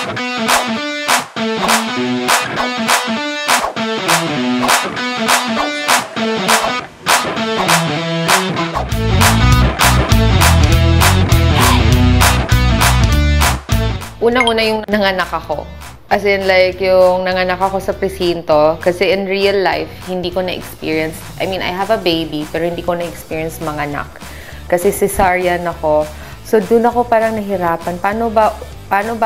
Unang-una yung nanganak ako. As in, like, yung nanganak ako sa presinto. Kasi in real life, hindi ko na-experience. I mean, I have a baby, pero hindi ko na-experience manganak. Kasi cesarean ako. So, dun ako parang nahirapan. Paano ba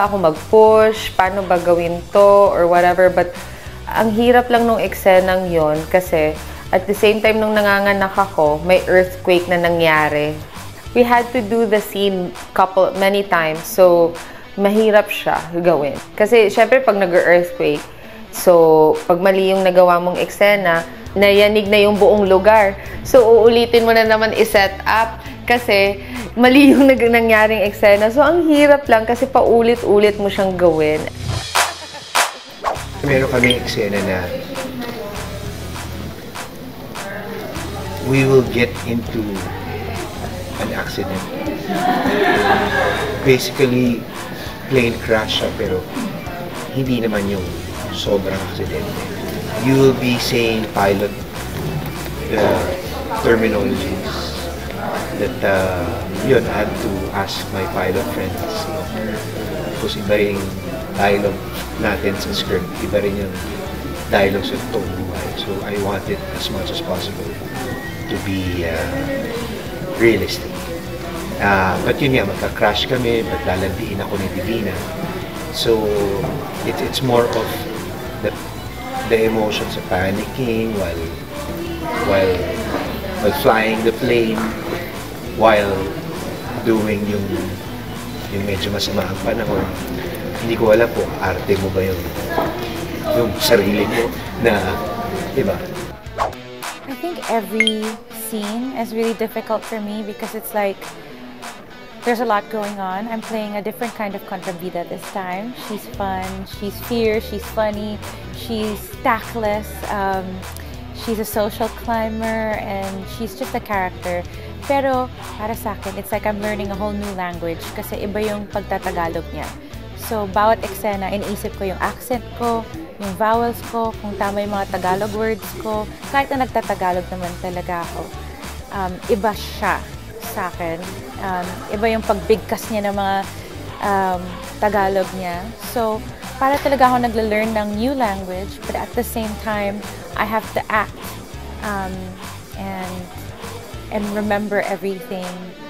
ako mag-push? Paano ba gawin to? Or whatever. But, ang hirap lang nung eksenang yon kasi at the same time nung nanganganak ako, may earthquake na nangyari. We had to do the scene many times. So, mahirap siya gawin. Kasi, syempre, pag nag-earthquake, so, pag mali yung nagawa mong eksena, nayanig na yung buong lugar. So, uulitin mo na naman i-set up kasi mali yung nangyaring eksena. So, ang hirap lang kasi paulit-ulit mo siyang gawin. Meron kami eksena na we will get into an accident. Basically, plane crash siya, pero hindi naman yung sobrang aksidente. You will be saying pilot terminologies that yun, I had to ask my pilot friends. Tapos iba yung dialogue natin sa script, iba rin yung dialogue sa toong buhay. So I wanted as much as possible to be realistic. But yun nga, magka-crash kami, ba't lalandiin ako ni Divina. So, it's more of the emotions of panicking while flying the plane, while doing yung medyo masama ang panahon. Hindi ko alam po, arte mo ba yung sarili mo na, diba? I think every scene is really difficult for me because it's like there's a lot going on. I'm playing a different kind of contrabida this time. She's fun, she's fierce, she's funny, she's tactless, she's a social climber, and she's just a character. Pero para sa akin, it's like I'm learning a whole new language kasi iba yung pagtatagalog niya. So, bawat eksena, iniisip ko yung accent ko, yung vowels ko, kung tama yung mga Tagalog words ko. Kahit na nagtatagalog naman talaga ako, iba siya sa akin. Iba yung pagbigkas niya ng mga Tagalog niya. So, para talaga ako nagla-learn ng new language, but at the same time, I have to act and remember everything,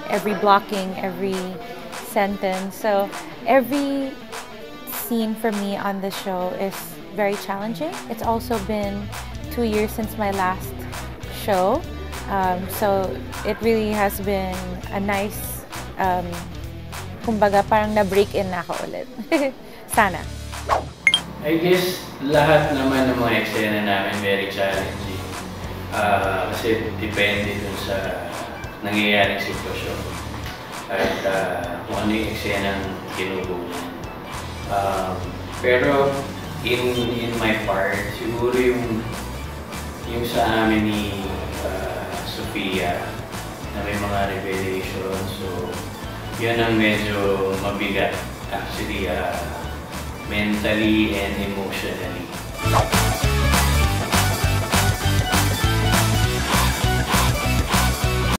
every blocking, every sentence. So, every scene for me on the show is very challenging. It's also been 2 years since my last show. So, it really has been a nice, kumbaga parang na-break in na ako ulit. Sana. I guess lahat naman ng mga eksena namin very challenging. Kasi depende dun sa nangyayaring sitwasyon. At kung ano yung eksenang kinukunan. Pero in my part, siguro yung sa amin ni Sofia na may mga revelation. So, yun ang medyo mabigat actually mentally and emotionally.